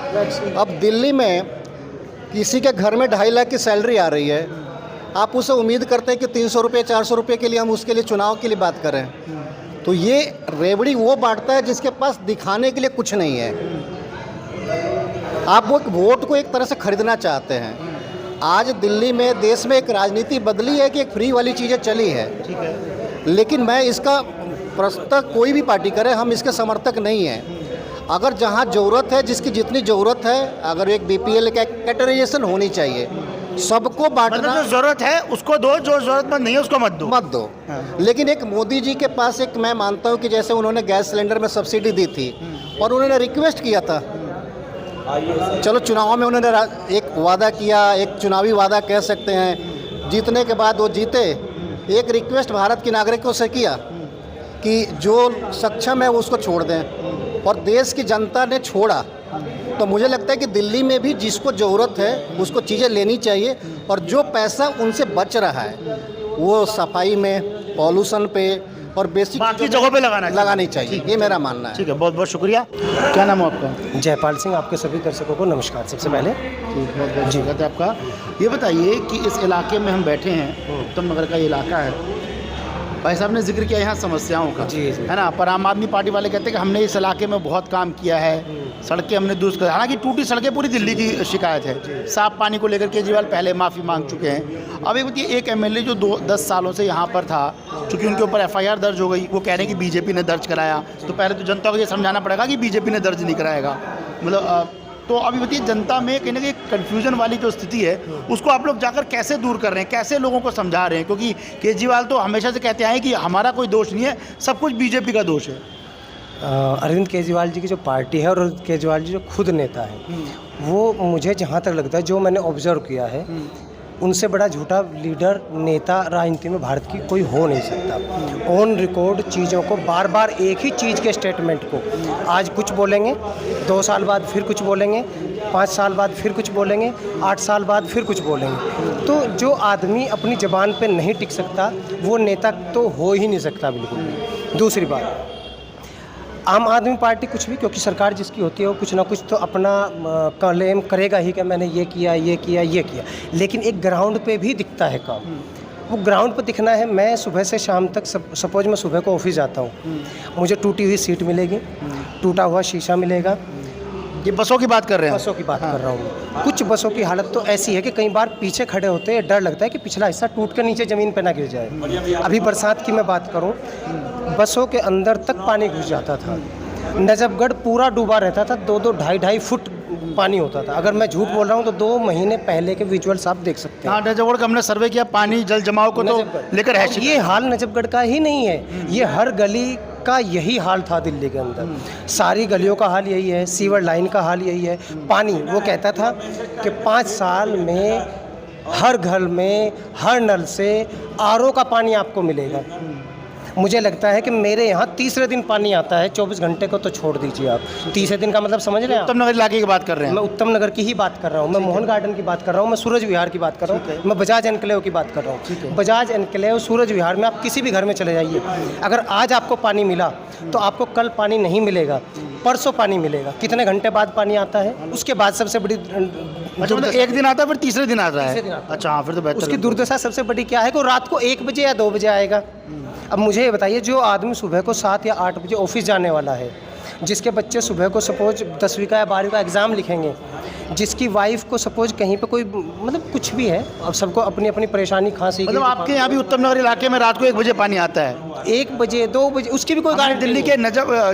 अब दिल्ली में किसी के घर में 2.5 लाख की सैलरी आ रही है, आप उसे उम्मीद करते हैं कि 300 रुपये 400 रुपये के लिए हम उसके लिए चुनाव के लिए बात करें। तो ये रेवड़ी वो बांटता है जिसके पास दिखाने के लिए कुछ नहीं है। आप वो वोट को एक तरह से खरीदना चाहते हैं। आज दिल्ली में, देश में एक राजनीति बदली है कि एक फ्री वाली चीज़ें चली है, लेकिन मैं इसका प्रस्तक कोई भी पार्टी करे, हम इसके समर्थक नहीं हैं। अगर जहाँ ज़रूरत है, जिसकी जितनी ज़रूरत है, अगर एक बीपीएल का कैटेगराइजेशन होनी चाहिए, सबको बांटना। मतलब जो ज़रूरत है उसको दो, जो ज़रूरतमंद नहीं है उसको मत दो। लेकिन एक मोदी जी के पास एक, मैं मानता हूँ कि जैसे उन्होंने गैस सिलेंडर में सब्सिडी दी थी और उन्होंने रिक्वेस्ट किया था, चलो चुनाव में उन्होंने एक वादा किया, एक चुनावी वादा कह सकते हैं, जीतने के बाद वो जीते, एक रिक्वेस्ट भारत के नागरिकों से किया कि जो सक्षम है वो उसको छोड़ दें, और देश की जनता ने छोड़ा। तो मुझे लगता है कि दिल्ली में भी जिसको ज़रूरत है उसको चीज़ें लेनी चाहिए, और जो पैसा उनसे बच रहा है वो सफाई में, पॉल्यूशन पे और बेसिक बाकी जगहों पे लगानी चाहिए। ये मेरा मानना है। ठीक है, बहुत बहुत शुक्रिया। क्या नाम है आपका? जयपाल सिंह। आपके सभी दर्शकों को नमस्कार। सबसे पहले बहुत बहुत स्वागत है आपका। ये बताइए कि इस इलाके में हम बैठे हैं, उत्तम नगर का ये इलाका है, भाई साहब ने जिक्र किया यहाँ समस्याओं का, जी, जी। है ना, पर आम आदमी पार्टी वाले कहते हैं कि हमने इस इलाके में बहुत काम किया है, सड़कें हमने दुरुस्त कर, हालांकि टूटी सड़कें पूरी दिल्ली की शिकायत है। साफ पानी को लेकर केजरीवाल पहले माफ़ी मांग चुके हैं। अब एक एमएलए जो 10 सालों से यहाँ पर था, चूँकि उनके ऊपर एफआईआर दर्ज हो गई, वो कह रहे हैं कि बीजेपी ने दर्ज कराया, तो पहले तो जनता को ये समझाना पड़ेगा कि बीजेपी ने दर्ज नहीं कराएगा, मतलब तो अभी बताइए जनता में कहीं ना कहीं कन्फ्यूजन वाली जो स्थिति है उसको आप लोग जाकर कैसे दूर कर रहे हैं, कैसे लोगों को समझा रहे हैं, क्योंकि केजरीवाल तो हमेशा से कहते हैं कि हमारा कोई दोष नहीं है, सब कुछ बीजेपी का दोष है। अरविंद केजरीवाल जी की जो पार्टी है और केजरीवाल जी जो खुद नेता है, वो मुझे जहाँ तक लगता है, जो मैंने ऑब्जर्व किया है, उनसे बड़ा झूठा लीडर नेता राजनीति में भारत की कोई हो नहीं सकता। ऑन रिकॉर्ड चीज़ों को बार बार एक ही चीज़ के स्टेटमेंट को आज कुछ बोलेंगे, 2 साल बाद फिर कुछ बोलेंगे, 5 साल बाद फिर कुछ बोलेंगे, 8 साल बाद फिर कुछ बोलेंगे। तो जो आदमी अपनी ज़बान पे नहीं टिक सकता वो नेता तो हो ही नहीं सकता बिल्कुल भी। दूसरी बात, आम आदमी पार्टी कुछ भी, क्योंकि सरकार जिसकी होती है वो कुछ ना कुछ तो अपना क्लेम करेगा ही कि मैंने ये किया ये किया ये किया, लेकिन एक ग्राउंड पे भी दिखता है काम। वो ग्राउंड पे दिखना है। मैं सुबह से शाम तक सपोज मैं सुबह को ऑफिस जाता हूँ, मुझे टूटी हुई सीट मिलेगी, टूटा हुआ शीशा मिलेगा। ये बसों की बात कर रहे हैं, बसों की बात कर रहा हूँ। कुछ बसों की हालत तो ऐसी है कि कई बार पीछे खड़े होते हैं, डर लगता है कि पिछला हिस्सा टूट कर नीचे ज़मीन पे ना गिर जाए। अभी बरसात की मैं बात करूँ, बसों के अंदर तक पानी घुस जाता था। नजफगढ़ पूरा डूबा रहता था, 2-2, 2.5 फुट पानी होता था। अगर मैं झूठ बोल रहा हूँ तो 2 महीने पहले के विजुअल्स आप देख सकते हैं। हाँ, नजफगढ़ का हमने सर्वे किया, पानी जल जमाव को तो लेकर है। ये हाल नजफगढ़ का ही नहीं है, ये हर गली का यही हाल था दिल्ली के अंदर। सारी गलियों का हाल यही है, सीवर लाइन का हाल यही है। पानी, वो कहता था कि 5 साल में हर घर में हर नल से आरओ का पानी आपको मिलेगा। मुझे लगता है कि मेरे यहाँ तीसरे दिन पानी आता है, 24 घंटे को तो छोड़ दीजिए आप, तीसरे दिन का मतलब समझ रहे हैं। उत्तम नगर इलाके की बात कर रहे हैं, मैं उत्तम नगर की ही बात कर रहा हूँ, मैं मोहन गार्डन की बात कर रहा हूँ, मैं सूरज विहार की बात कर रहा हूँ, मैं बजाज एनक्लेव की बात कर रहा हूँ। बजाज एनक्लेव, सूरज विहार में आप किसी भी घर में चले जाइए, अगर आज आपको पानी मिला तो आपको कल पानी नहीं मिलेगा, परसों पानी मिलेगा। कितने घंटे बाद पानी आता है, उसके बाद सबसे बड़ी मतलब एक दिन आता है फिर तीसरे दिन आता है। अच्छा हाँ, फिर तो बेहतर। उसकी दुर्दशा सबसे बड़ी क्या है कि रात को 1 बजे या 2 बजे आएगा। अब मुझे ये बताइए, जो आदमी सुबह को 7 या 8 बजे ऑफिस जाने वाला है, जिसके बच्चे सुबह को सपोज 10वीं का या 12वीं का एग्ज़ाम लिखेंगे, जिसकी वाइफ को सपोज कहीं पे कोई मतलब कुछ भी है, अब सबको अपनी अपनी परेशानी खांसी, मतलब आपके यहाँ भी उत्तम नगर इलाके में रात को 1 बजे पानी आता है? 1 बजे 2 बजे, उसकी भी कोई गारंटी। दिल्ली के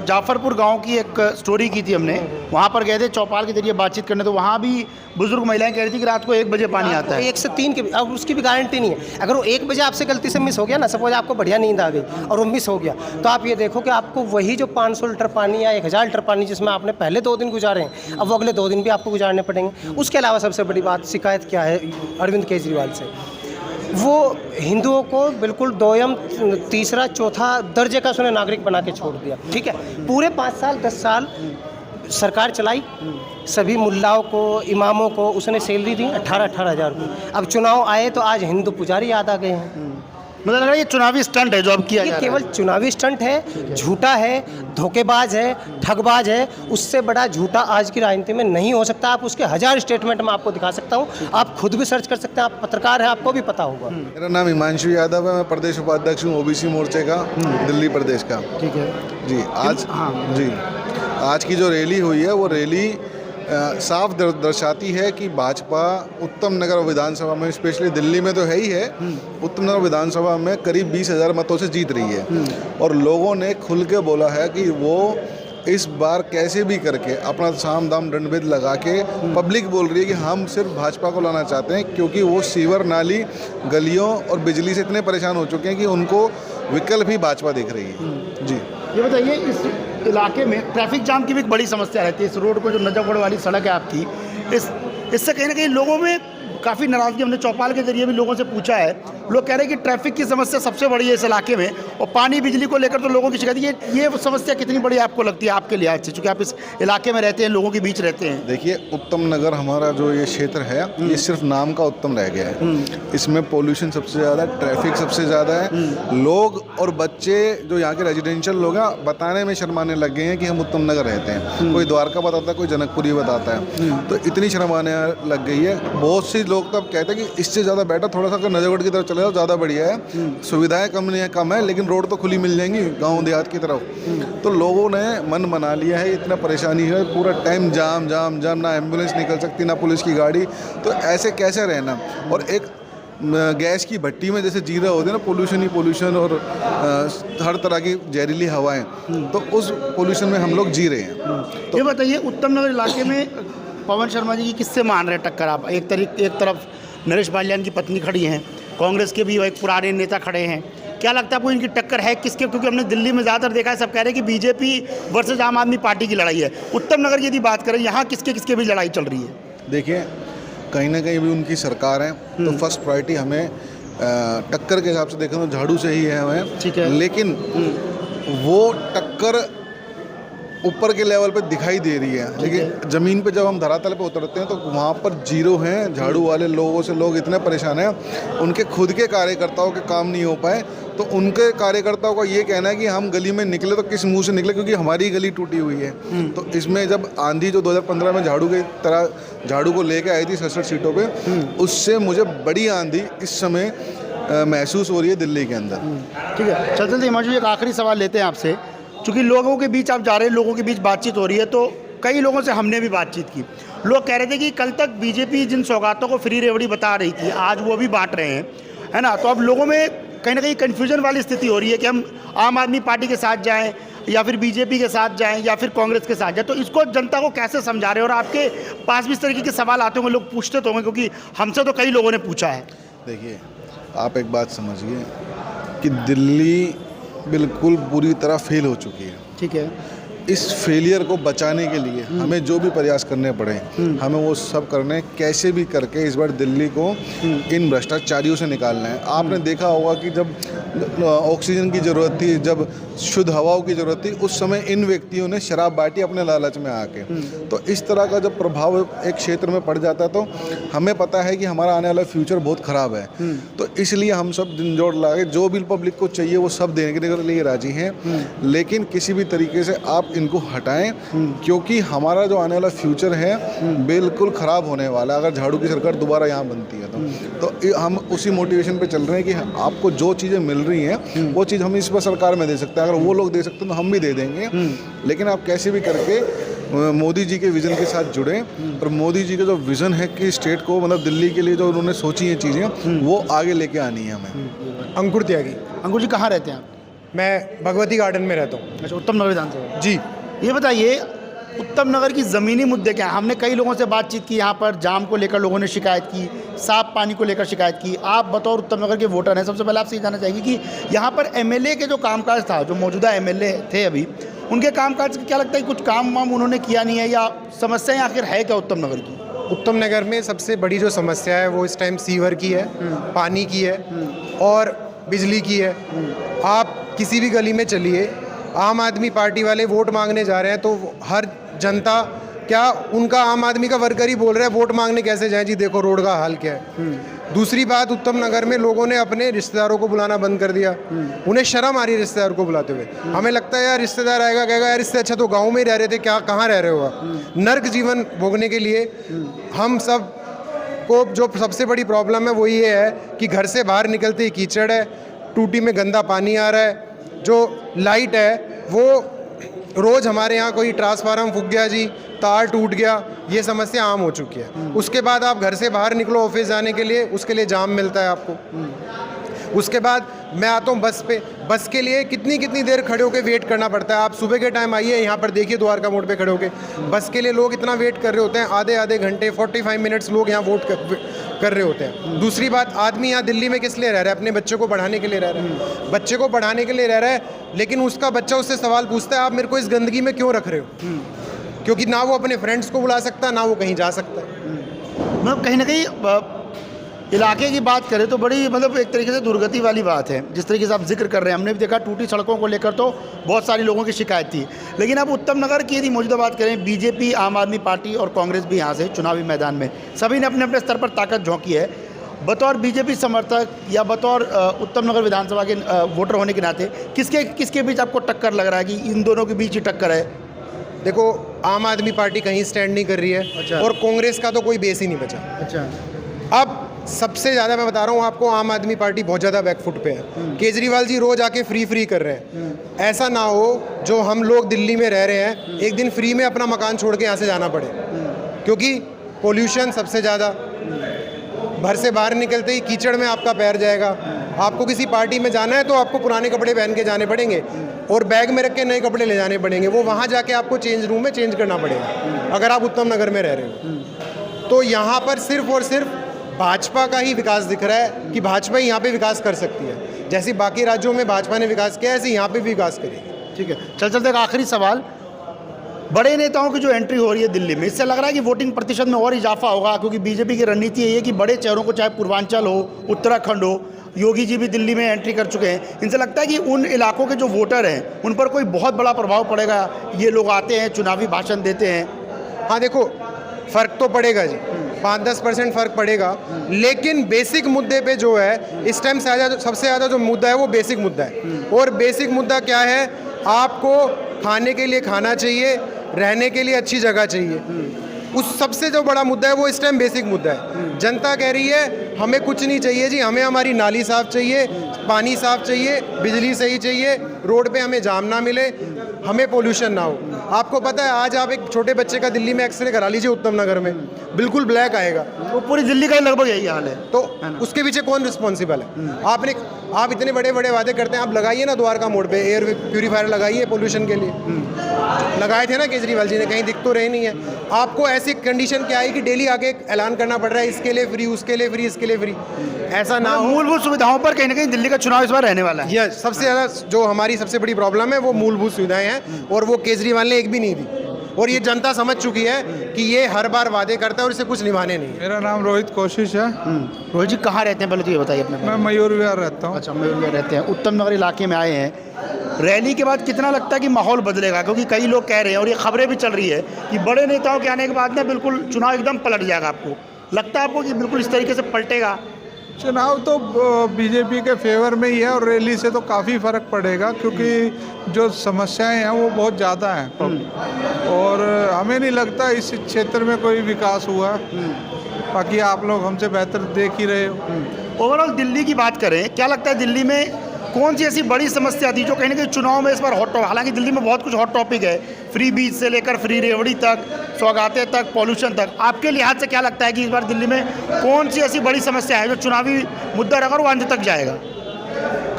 जाफरपुर गांव की एक स्टोरी की थी हमने, वहाँ पर गए थे चौपाल के जरिए बातचीत करने, तो वहाँ भी बुजुर्ग महिलाएं कह रही थी कि रात को 1 बजे पानी आता है। 1 से 3 के, अब उसकी भी गारंटी नहीं है। अगर वो 1 बजे आपसे गलती से मिस हो गया ना, सपोज आपको बढ़िया नींद आ गई और वो मिस हो गया, तो आप ये देखो कि आपको वही जो 500 लीटर पानी या 1000 लीटर पानी जिसमें आपने पहले 2 दिन गुजारे हैं, अब वो अगले 2 दिन भी आपको गुजारने पड़ेंगे। उसके अलावा सबसे बड़ी बात, शिकायत क्या है अरविंद केजरीवाल से, वो हिंदुओं को बिल्कुल 2ym, 3रा, 4था दर्जे का उसने नागरिक बना के छोड़ दिया। ठीक है, पूरे 5 साल 10 साल सरकार चलाई, सभी मुल्लाओं को, इमामों को उसने सैलरी दी 18-18 हज़ार की। अब चुनाव आए तो आज हिंदू पुजारी याद आ गए हैं। मतलब लग रहा है ये चुनावी स्टंट है जो अब किया जा रहा है। केवल चुनावी स्टंट है, झूठा है, धोखेबाज है, ठगबाज है। उससे बड़ा झूठा आज की राजनीति में नहीं हो सकता। आप उसके 1000 स्टेटमेंट में आपको दिखा सकता हूँ, आप खुद भी सर्च कर सकते हैं, आप पत्रकार हैं, आपको भी पता होगा। मेरा नाम हिमांशु यादव है, मैं प्रदेश उपाध्यक्ष हूँ ओबीसी मोर्चे का, दिल्ली प्रदेश का। ठीक है जी, आज की जो रैली हुई है वो रैली साफ दर्शाती है कि भाजपा उत्तम नगर विधानसभा में, स्पेशली दिल्ली में तो है ही है, उत्तम नगर विधानसभा में करीब 20,000 मतों से जीत रही है। और लोगों ने खुल के बोला है कि वो इस बार कैसे भी करके अपना साम दाम दंड भेद लगा के, पब्लिक बोल रही है कि हम सिर्फ भाजपा को लाना चाहते हैं, क्योंकि वो सीवर, नाली, गलियों और बिजली से इतने परेशान हो चुके हैं कि उनको विकल्प ही भाजपा दिख रही है। जी, ये बताइए, इस इलाके में ट्रैफिक जाम की भी एक बड़ी समस्या रहती है। इस रोड को जो नजफगढ़ वाली सड़क है आपकी, इससे कहीं ना कहीं लोगों में काफ़ी नाराज़गी, हमने चौपाल के जरिए भी लोगों से पूछा है, लोग कह रहे हैं कि ट्रैफिक की समस्या सबसे बड़ी है इस इलाके में, और पानी बिजली को लेकर तो लोगों की शिकायत। ये समस्या कितनी बड़ी आपको लगती है आपके लिहाज से, चूँकि आप इस इलाके में रहते हैं, लोगों के बीच रहते हैं? देखिए, उत्तम नगर हमारा जो ये क्षेत्र है, ये सिर्फ नाम का उत्तम रह गया है। इसमें पोल्यूशन सबसे ज़्यादा है, ट्रैफिक सबसे ज़्यादा है। लोग और बच्चे जो यहाँ के रेजिडेंशियल लोग हैं, बताने में शर्माने लग गए हैं कि हम उत्तम नगर रहते हैं। कोई द्वारका बताता है, कोई जनकपुरी बताता है, तो इतनी शर्माने लग गई है। बहुत सी लोग तो अब कहते हैं कि इससे ज़्यादा बेटर थोड़ा सा अगर नजरगढ़ की तरफ चले जाओ ज़्यादा बढ़िया है। सुविधाएं कम है लेकिन रोड तो खुली मिल जाएंगी गांव देहात की तरफ। तो लोगों ने मन बना लिया है, इतना परेशानी है, पूरा टाइम जाम जाम जाम, ना एम्बुलेंस निकल सकती ना पुलिस की गाड़ी। तो ऐसे कैसे रहना। और एक गैस की भट्टी में जैसे जी रहे होते हैं ना, पोल्यूशन ही पोल्यूशन और हर तरह की जहरीली हवाएं, तो उस पोल्यूशन में हम लोग जी रहे हैं। तो ये बताइए, उत्तम नगर इलाके में पवन शर्मा जी की किससे मान रहे टक्कर आप? एक तरफ नरेश बालियान की पत्नी खड़ी हैं, कांग्रेस के भी एक पुराने नेता खड़े हैं, क्या लगता है आपको इनकी टक्कर है किसके? क्योंकि हमने दिल्ली में ज़्यादातर देखा है, सब कह रहे हैं कि बीजेपी वर्सेज आम आदमी पार्टी की लड़ाई है। उत्तम नगर की यदि बात करें, यहाँ किसके भी लड़ाई चल रही है? देखिए, कहीं ना कहीं भी उनकी सरकार है, तो फर्स्ट प्रायोरिटी हमें टक्कर के हिसाब से देखें तो झाड़ू से ही है हमें। ठीक है। लेकिन वो टक्कर ऊपर के लेवल पे दिखाई दे रही है, लेकिन ज़मीन पे जब हम धरातल पे उतरते हैं तो वहाँ पर जीरो हैं। झाड़ू वाले लोगों से लोग इतने परेशान हैं, उनके खुद के कार्यकर्ताओं के काम नहीं हो पाए, तो उनके कार्यकर्ताओं का ये कहना है कि हम गली में निकले तो किस मुंह से निकले, क्योंकि हमारी गली टूटी हुई है। तो इसमें जब आंधी जो 2015 में झाड़ू की तरह झाड़ू को लेके आई थी 67 सीटों पे, उससे मुझे बड़ी आंधी इस समय महसूस हो रही है दिल्ली के अंदर। ठीक है, चलते हिमांशु, एक आखिरी सवाल लेते हैं आपसे। चूँकि लोगों के बीच आप जा रहे हैं, लोगों के बीच बातचीत हो रही है, तो कई लोगों से हमने भी बातचीत की। लोग कह रहे थे कि कल तक बीजेपी जिन सौगातों को फ्री रेवड़ी बता रही थी, आज वो भी बांट रहे हैं, है ना। तो अब लोगों में कहीं ना कहीं कन्फ्यूजन वाली स्थिति हो रही है कि हम आम आदमी पार्टी के साथ जाएं या फिर बीजेपी के साथ जाएं या फिर कांग्रेस के साथ जाएं। तो इसको जनता को कैसे समझा रहे हैं? और आपके पास भी इस तरीके के सवाल आते होंगे, लोग पूछते तो होंगे, क्योंकि हमसे तो कई लोगों ने पूछा है। देखिए, आप एक बात समझिए कि दिल्ली बिल्कुल बुरी तरह फेल हो चुकी है। ठीक है। इस फेलियर को बचाने के लिए हमें जो भी प्रयास करने पड़े, हमें वो सब करने, कैसे भी करके इस बार दिल्ली को इन भ्रष्टाचारियों से निकालना है। आपने देखा होगा कि जब ऑक्सीजन की ज़रूरत थी, जब शुद्ध हवाओं की ज़रूरत थी, उस समय इन व्यक्तियों ने शराब बांटी अपने लालच में आके। तो इस तरह का जब प्रभाव एक क्षेत्र में पड़ जाता है तो हमें पता है कि हमारा आने वाला फ्यूचर बहुत ख़राब है। तो इसलिए हम सब दिन जोड़ लगा के जो भी पब्लिक को चाहिए वो सब देने के लिए राजी हैं, लेकिन किसी भी तरीके से आप इनको हटाएं, क्योंकि हमारा जो आने वाला फ्यूचर है बिल्कुल ख़राब होने वाला है अगर झाड़ू की सरकार दोबारा यहाँ बनती है तो हम उसी मोटिवेशन पे चल रहे हैं कि आपको जो चीज़ें मिल रही हैं वो चीज़ हम इस पर सरकार में दे सकते हैं। अगर वो लोग दे सकते हैं तो हम भी दे देंगे, लेकिन आप कैसे भी करके मोदी जी के विज़न के साथ जुड़ें और मोदी जी का जो विज़न है कि स्टेट को, मतलब दिल्ली के लिए जो उन्होंने सोची हैं चीज़ें, वो आगे लेके आनी है हमें। अंकुर त्यागी। अंकुर जी, कहाँ रहते हैं आप? मैं भगवती गार्डन में रहता हूँ। अच्छा, उत्तम नगर विधानसभा। जी। ये बताइए, उत्तम नगर की ज़मीनी मुद्दे क्या हैं? हमने कई लोगों से बातचीत की, यहाँ पर जाम को लेकर लोगों ने शिकायत की, साफ पानी को लेकर शिकायत की। आप बतौर उत्तम नगर के वोटर हैं, सबसे पहले आपसे ये जानना चाहेंगे कि यहाँ पर एमएलए के जो कामकाज था, जो मौजूदा एमएलए थे अभी, उनके कामकाज क्या लगता है कुछ काम वाम उन्होंने किया नहीं है, या समस्याएं आखिर है क्या उत्तम नगर की? उत्तम नगर में सबसे बड़ी जो समस्या है वो इस टाइम सीवर की है, पानी की है और बिजली की है। आप किसी भी गली में चलिए, आम आदमी पार्टी वाले वोट मांगने जा रहे हैं तो हर जनता, क्या उनका आम आदमी का वर्कर ही बोल रहा है वोट मांगने कैसे जाएं जी, देखो रोड का हाल क्या है। दूसरी बात, उत्तम नगर में लोगों ने अपने रिश्तेदारों को बुलाना बंद कर दिया। उन्हें शर्म आ रही है रिश्तेदार को बुलाते हुए। हमें लगता है यार रिश्तेदार आएगा, कहेगा यार इससे अच्छा तो गाँव में ही रह रहे थे, क्या कहाँ रह रहे हो आप। नर्क जीवन भोगने के लिए हम सब को जो सबसे बड़ी प्रॉब्लम है वो ये है कि घर से बाहर निकलते ही कीचड़ है, टूटी में गंदा पानी आ रहा है, जो लाइट है वो रोज़ हमारे यहाँ कोई ट्रांसफार्मर फूक गया जी, तार टूट गया, ये समस्या आम हो चुकी है। उसके बाद आप घर से बाहर निकलो ऑफिस जाने के लिए, उसके लिए जाम मिलता है आपको। उसके बाद मैं आता हूँ बस पे, बस के लिए कितनी देर खड़े होकर वेट करना पड़ता है। आप सुबह के टाइम आइए यहाँ पर देखिए, द्वारका मोड़ पे खड़े होकर बस के लिए लोग इतना वेट कर रहे होते हैं, आधे घंटे 45 मिनट्स लोग यहाँ वोट कर रहे होते हैं। दूसरी बात, आदमी यहाँ दिल्ली में किस लिए रह रहा है? अपने बच्चे को पढ़ाने के लिए रह रहा है। बच्चे को पढ़ाने के लिए रह रहा है, लेकिन उसका बच्चा उससे सवाल पूछता है आप मेरे को इस गंदगी में क्यों रख रहे हो? क्योंकि ना वो अपने फ्रेंड्स को बुला सकता, ना वो कहीं जा सकता। मतलब कहीं ना कहीं इलाके की बात करें तो बड़ी, मतलब एक तरीके से दुर्गति वाली बात है। जिस तरीके से आप जिक्र कर रहे हैं, हमने भी देखा टूटी सड़कों को लेकर तो बहुत सारी लोगों की शिकायत थी। लेकिन अब उत्तम नगर की यदि मौजूदा बात करें, बीजेपी, आम आदमी पार्टी और कांग्रेस भी यहाँ से चुनावी मैदान में सभी ने अपने अपने स्तर पर ताकत झोंकी है। बतौर बीजेपी समर्थक या बतौर उत्तम नगर विधानसभा के वोटर होने के नाते किसके बीच आपको टक्कर लग रहा है कि इन दोनों के बीच ही टक्कर है? देखो, आम आदमी पार्टी कहीं स्टैंड नहीं कर रही है। अच्छा। और कांग्रेस का तो कोई बेस ही नहीं बचा। अच्छा। अब सबसे ज़्यादा मैं बता रहा हूँ आपको, आम आदमी पार्टी बहुत ज़्यादा बैकफुट पे है। केजरीवाल जी रोज़ आके फ्री कर रहे हैं। ऐसा ना हो जो हम लोग दिल्ली में रह रहे हैं एक दिन फ्री में अपना मकान छोड़ के यहाँ से जाना पड़े, क्योंकि पोल्यूशन सबसे ज़्यादा, घर से बाहर निकलते ही कीचड़ में आपका पैर जाएगा। आपको किसी पार्टी में जाना है तो आपको पुराने कपड़े पहन के जाने पड़ेंगे और बैग में रख के नए कपड़े ले जाने पड़ेंगे, वो वहाँ जाके आपको चेंज रूम में चेंज करना पड़ेगा अगर आप उत्तम नगर में रह रहे हो। तो यहाँ पर सिर्फ और सिर्फ भाजपा का ही विकास दिख रहा है कि भाजपा ही यहाँ पे विकास कर सकती है। जैसे बाकी राज्यों में भाजपा ने विकास किया ऐसे यहाँ पे भी विकास करेगी। ठीक है, चलते एक आखिरी सवाल, बड़े नेताओं की जो एंट्री हो रही है दिल्ली में, इससे लग रहा है कि वोटिंग प्रतिशत में और इजाफा होगा, क्योंकि बीजेपी की रणनीति यही है कि बड़े चेहरों को, चाहे पूर्वांचल हो, उत्तराखंड हो, योगी जी भी दिल्ली में एंट्री कर चुके हैं, इनसे लगता है कि उन इलाकों के जो वोटर हैं उन पर कोई बहुत बड़ा प्रभाव पड़ेगा, ये लोग आते हैं चुनावी भाषण देते हैं। हाँ देखो, फ़र्क तो पड़ेगा जी, 5-10% फ़र्क पड़ेगा, लेकिन बेसिक मुद्दे पे जो है इस टाइम सबसे ज़्यादा जो मुद्दा है वो बेसिक मुद्दा है। और बेसिक मुद्दा क्या है? आपको खाने के लिए खाना चाहिए, रहने के लिए अच्छी जगह चाहिए। उस सबसे जो बड़ा मुद्दा है वो इस टाइम बेसिक मुद्दा है। जनता कह रही है हमें कुछ नहीं चाहिए जी, हमें हमारी नाली साफ़ चाहिए, पानी साफ़ चाहिए, बिजली सही चाहिए, रोड पे हमें जाम ना मिले, हमें पोल्यूशन ना हो। आपको पता है आज आप एक छोटे बच्चे का दिल्ली में एक्सरे करा लीजिए उत्तम नगर में, बिल्कुल ब्लैक आएगा। वो पूरी दिल्ली का लगभग यही हाल है। तो उसके पीछे कौन रिस्पॉन्सिबल है? आप इतने बड़े बड़े वादे करते हैं, आप लगाइए ना द्वारका मोड़ पे एयर प्यूरीफायर लगाइए पोल्यूशन के लिए, लगाए थे ना केजरीवाल जी ने, कहीं दिख तो रहे नहीं है। आपको ऐसी कंडीशन क्या आई कि डेली आके ऐलान करना पड़ रहा है इसके लिए फ्री, उसके लिए फ्री, इसके लिए फ्री। ऐसा ना हो। मूलभूत सुविधाओं पर कहीं ना कहीं दिल्ली का चुनाव इस बार रहने वाला है। यह सबसे ज़्यादा जो हमारी सबसे बड़ी प्रॉब्लम है वो मूलभूत सुविधाएं हैं, और वो केजरीवाल ने एक भी नहीं दी, और ये जनता समझ चुकी है कि ये हर बार वादे करता है और इसे कुछ निभाने नहीं। मेरा नाम रोहित कोशिश है। रोहित जी कहाँ रहते हैं, पहले तो ये बताइए अपने। मैं मयूर विहार रहता हूँ। अच्छा, मयूर विहार रहते हैं, उत्तम नगर इलाके में आए हैं। रैली के बाद कितना लगता है कि माहौल बदलेगा, क्योंकि कई लोग कह रहे हैं और ये खबरें भी चल रही है कि बड़े नेताओं के आने के बाद ना बिल्कुल चुनाव एकदम पलट जाएगा। आपको लगता है आपको कि बिल्कुल इस तरीके से पलटेगा? चुनाव तो बीजेपी के फेवर में ही है, और रैली से तो काफ़ी फ़र्क पड़ेगा, क्योंकि जो समस्याएं हैं वो बहुत ज़्यादा हैं, और हमें नहीं लगता इस क्षेत्र में कोई विकास हुआ। बाकी आप लोग हमसे बेहतर देख ही रहे हो। ओवरऑल दिल्ली की बात करें, क्या लगता है दिल्ली में कौन सी ऐसी बड़ी समस्या थी जो कहीं ना कहीं चुनाव में इस बार हॉट टॉपिक, हालांकि दिल्ली में बहुत कुछ हॉट टॉपिक है, फ्री बीच से लेकर फ्री रेवड़ी तक, सौगातें तक, पॉल्यूशन तक, आपके लिहाज से क्या लगता है कि इस बार दिल्ली में कौन सी ऐसी बड़ी समस्या है जो चुनावी मुद्दा रखकर वो अंत तक जाएगा?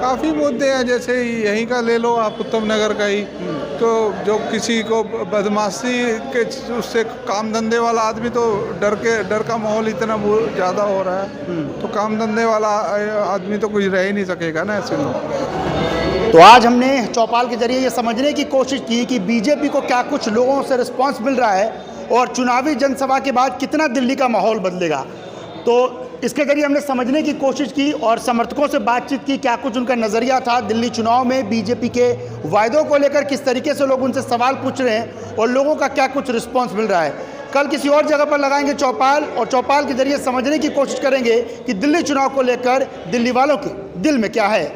काफ़ी मुद्दे हैं, जैसे यहीं का ले लो आप, उत्तम नगर का ही, तो जो किसी को बदमाशी के उससे काम धंधे वाला आदमी तो डर का माहौल इतना ज़्यादा हो रहा है, तो काम धंधे वाला आदमी तो कुछ रह ही नहीं सकेगा ना ऐसे तो आज हमने चौपाल के जरिए ये समझने की कोशिश की कि बीजेपी को क्या कुछ लोगों से रिस्पांस मिल रहा है और चुनावी जनसभा के बाद कितना दिल्ली का माहौल बदलेगा। तो इसके जरिए हमने समझने की कोशिश की और समर्थकों से बातचीत की, क्या कुछ उनका नज़रिया था दिल्ली चुनाव में बीजेपी के वायदों को लेकर, किस तरीके से लोग उनसे सवाल पूछ रहे हैं और लोगों का क्या कुछ रिस्पांस मिल रहा है। कल किसी और जगह पर लगाएंगे चौपाल, और चौपाल के जरिए समझने की कोशिश करेंगे कि दिल्ली चुनाव को लेकर दिल्ली वालों के दिल में क्या है।